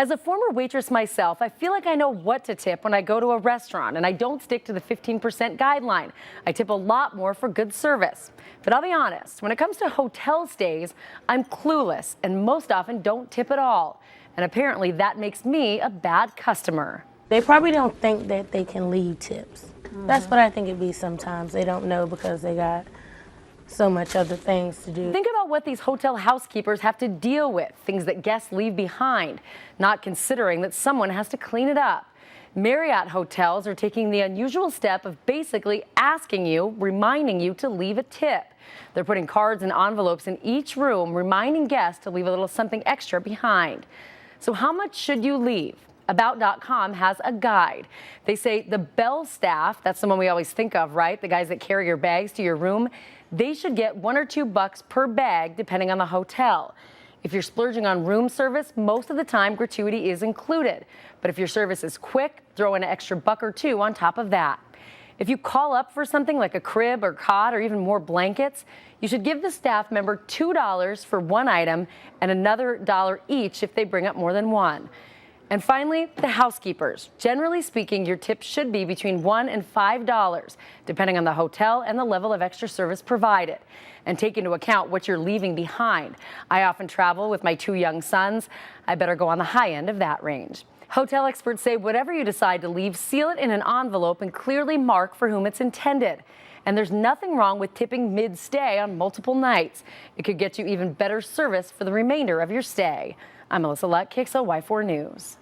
As a former waitress myself, I feel like I know what to tip when I go to a restaurant, and I don't stick to the 15% guideline. I tip a lot more for good service. But I'll be honest, when it comes to hotel stays, I'm clueless and most often don't tip at all. And apparently that makes me a bad customer. They probably don't think that they can leave tips. That's what I think it'd be sometimes. They don't know because they got so much other things to do. Think about what these hotel housekeepers have to deal with, things that guests leave behind, not considering that someone has to clean it up. Marriott hotels are taking the unusual step of basically asking you, reminding you to leave a tip. They're putting cards and envelopes in each room, reminding guests to leave a little something extra behind. So how much should you leave? About.com has a guide. They say the bell staff, that's the one we always think of, right? The guys that carry your bags to your room, they should get $1 or $2 per bag, depending on the hotel. If you're splurging on room service, most of the time gratuity is included. But if your service is quick, throw in an extra $1 or $2 on top of that. If you call up for something like a crib or cot or even more blankets, you should give the staff member $2 for one item and another $1 each if they bring up more than one. And finally, the housekeepers. Generally speaking, your tip should be between $1 and $5, depending on the hotel and the level of extra service provided. And take into account what you're leaving behind. I often travel with my 2 young sons. I better go on the high end of that range. Hotel experts say whatever you decide to leave, seal it in an envelope and clearly mark for whom it's intended. And there's nothing wrong with tipping mid-stay on multiple nights. It could get you even better service for the remainder of your stay. I'm Melissa Lutt, KXLY4 News.